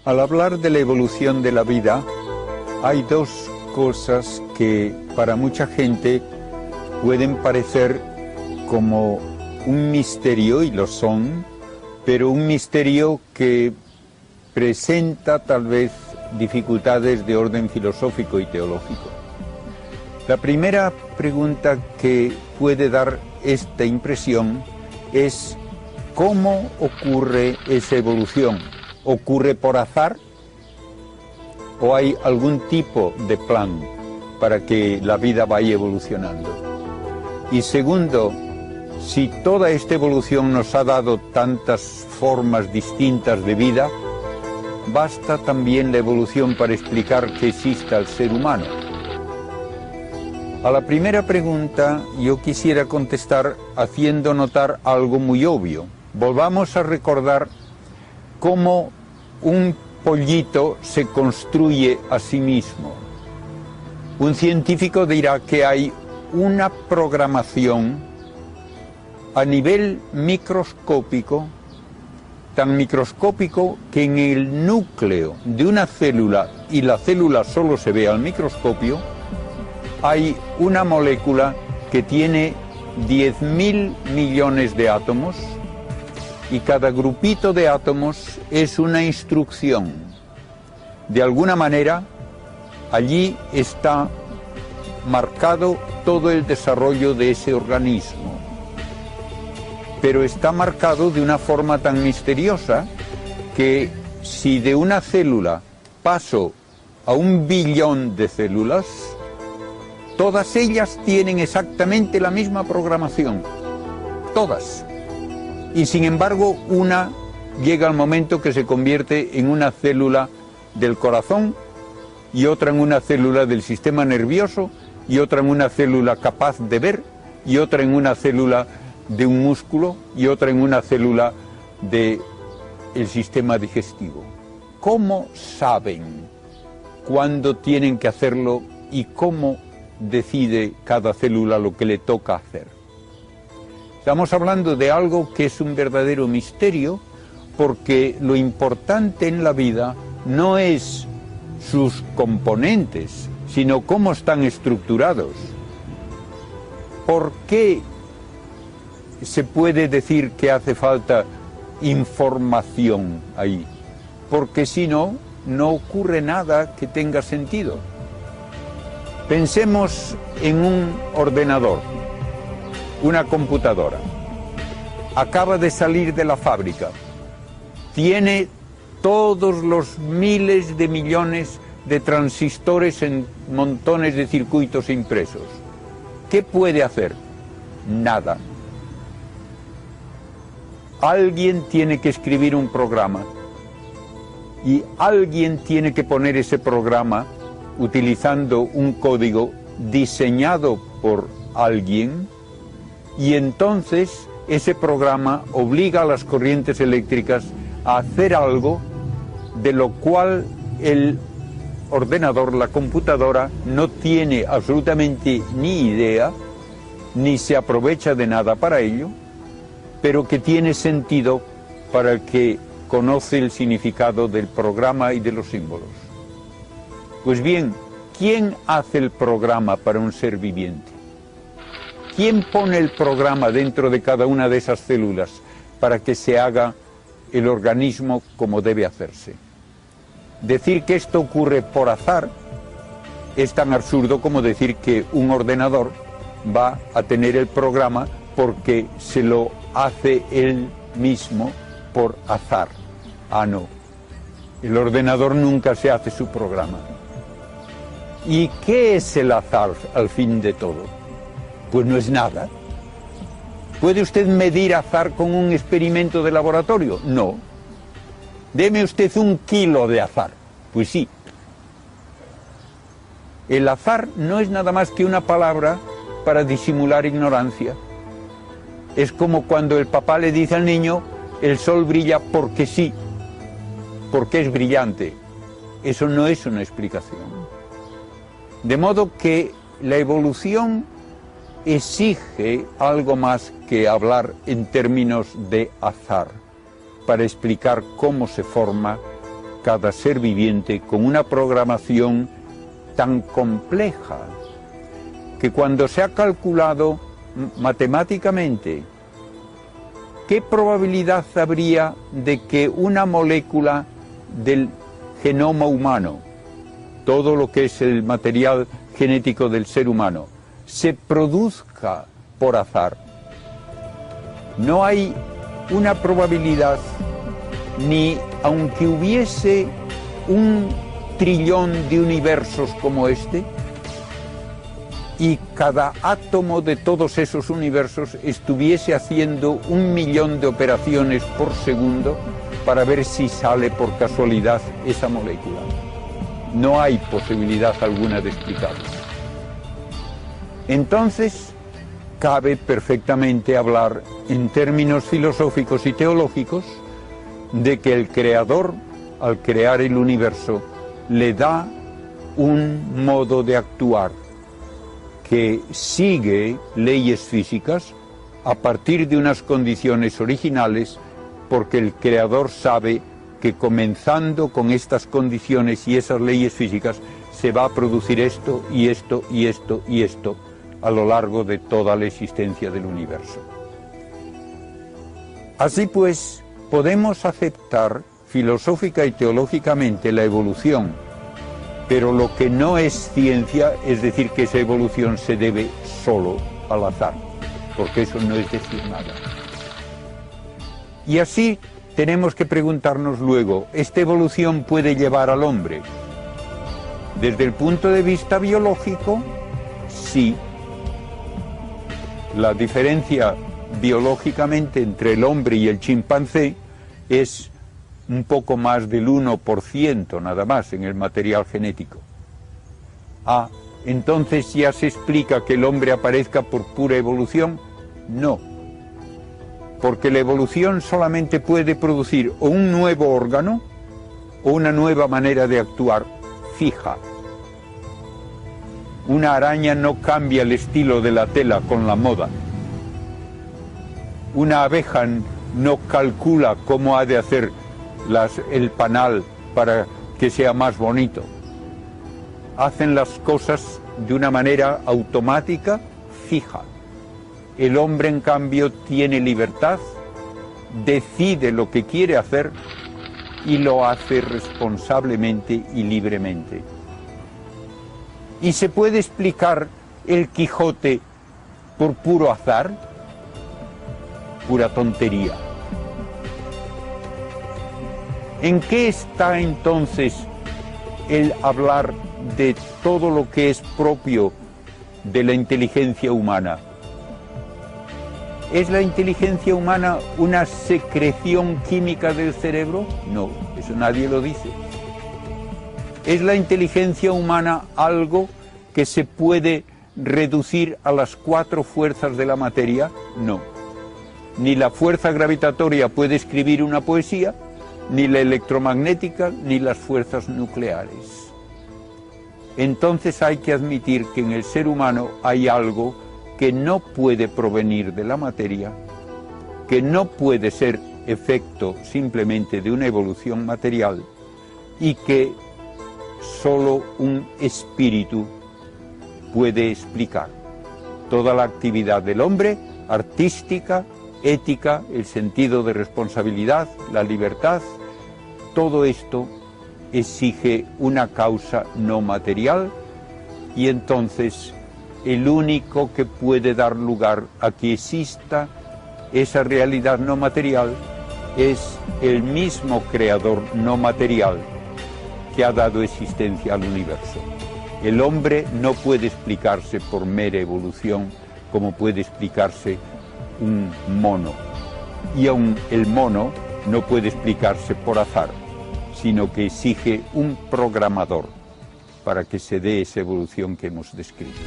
Al hablar de la evolución de la vida, hay dos cosas que para mucha gente pueden parecer como un misterio, y lo son, pero un misterio que presenta tal vez dificultades de orden filosófico y teológico. La primera pregunta que puede dar esta impresión es ¿cómo ocurre esa evolución? ¿Ocurre por azar? ¿O hay algún tipo de plan para que la vida vaya evolucionando? Y segundo, si toda esta evolución nos ha dado tantas formas distintas de vida, ¿basta también la evolución para explicar que exista el ser humano? A la primera pregunta yo quisiera contestar haciendo notar algo muy obvio. Volvamos a recordar cómo un pollito se construye a sí mismo. Un científico dirá que hay una programación a nivel microscópico, tan microscópico que en el núcleo de una célula, y la célula solo se ve al microscopio, hay una molécula que tiene 10.000 millones de átomos, y cada grupito de átomos es una instrucción. De alguna manera, allí está marcado todo el desarrollo de ese organismo. Pero está marcado de una forma tan misteriosa que si de una célula paso a 1 billón de células, todas ellas tienen exactamente la misma programación. Todas. Y sin embargo, una llega al momento que se convierte en una célula del corazón, y otra en una célula del sistema nervioso, y otra en una célula capaz de ver, y otra en una célula de un músculo, y otra en una célula del sistema digestivo. ¿Cómo saben cuándo tienen que hacerlo y cómo decide cada célula lo que le toca hacer? Estamos hablando de algo que es un verdadero misterio, porque lo importante en la vida no es sus componentes, sino cómo están estructurados. ¿Por qué se puede decir que hace falta información ahí? Porque si no, no ocurre nada que tenga sentido. Pensemos en un ordenador, una computadora. Acaba de salir de la fábrica. Tiene todos los miles de millones de transistores en montones de circuitos impresos. ¿Qué puede hacer? Nada. Alguien tiene que escribir un programa, y alguien tiene que poner ese programa utilizando un código diseñado por alguien, y entonces ese programa obliga a las corrientes eléctricas a hacer algo de lo cual el ordenador, la computadora, no tiene absolutamente ni idea, ni se aprovecha de nada para ello, pero que tiene sentido para el que conoce el significado del programa y de los símbolos. Pues bien, ¿quién hace el programa para un ser viviente? ¿Quién pone el programa dentro de cada una de esas células para que se haga el organismo como debe hacerse? Decir que esto ocurre por azar es tan absurdo como decir que un ordenador va a tener el programa porque se lo hace él mismo por azar. Ah, no. El ordenador nunca se hace su programa. ¿Y qué es el azar al fin de todo? Pues no es nada. ¿Puede usted medir azar con un experimento de laboratorio? No. Deme usted 1 kilo de azar. Pues sí. El azar no es nada más que una palabra para disimular ignorancia. Es como cuando el papá le dice al niño, el sol brilla porque sí, porque es brillante. Eso no es una explicación. De modo que la evolución exige algo más que hablar en términos de azar, para explicar cómo se forma, cada ser viviente con una programación tan compleja que cuando se ha calculado matemáticamente qué probabilidad habría de que una molécula del genoma humano, todo lo que es el material genético del ser humano, se produzca por azar, no hay una probabilidad, ni aunque hubiese 1 trillón de universos como este, y cada átomo de todos esos universos estuviese haciendo 1 millón de operaciones por segundo para ver si sale por casualidad esa molécula. No hay posibilidad alguna de explicarlo. Entonces, cabe perfectamente hablar en términos filosóficos y teológicos de que el Creador, al crear el universo, le da un modo de actuar que sigue leyes físicas a partir de unas condiciones originales, porque el Creador sabe que comenzando con estas condiciones y esas leyes físicas se va a producir esto y esto y esto y esto a lo largo de toda la existencia del universo. Así pues, podemos aceptar filosófica y teológicamente la evolución, pero lo que no es ciencia es decir que esa evolución se debe solo al azar, porque eso no es decir nada. Y así tenemos que preguntarnos luego, ¿esta evolución puede llevar al hombre? Desde el punto de vista biológico, sí. La diferencia biológicamente entre el hombre y el chimpancé es un poco más del 1% nada más en el material genético. Ah, entonces ya se explica que el hombre aparezca por pura evolución. No, porque la evolución solamente puede producir o un nuevo órgano o una nueva manera de actuar fija. Una araña no cambia el estilo de la tela con la moda. Una abeja no calcula cómo ha de hacer el panal para que sea más bonito. Hacen las cosas de una manera automática, fija. El hombre, en cambio, tiene libertad, decide lo que quiere hacer y lo hace responsablemente y libremente. ¿Y se puede explicar el Quijote por puro azar? Pura tontería. ¿En qué está entonces el hablar de todo lo que es propio de la inteligencia humana? ¿Es la inteligencia humana una secreción química del cerebro? No, eso nadie lo dice. ¿Es la inteligencia humana algo que se puede reducir a las 4 fuerzas de la materia? No. Ni la fuerza gravitatoria puede escribir una poesía, ni la electromagnética, ni las fuerzas nucleares. Entonces hay que admitir que en el ser humano hay algo que no puede provenir de la materia, que no puede ser efecto simplemente de una evolución material y que solo un espíritu puede explicar. Toda la actividad del hombre, artística, ética, el sentido de responsabilidad, la libertad, todo esto exige una causa no material y entonces el único que puede dar lugar a que exista esa realidad no material es el mismo creador no material que ha dado existencia al universo. El hombre no puede explicarse por mera evolución como puede explicarse un mono. Y aun el mono no puede explicarse por azar, sino que exige un programador para que se dé esa evolución que hemos descrito.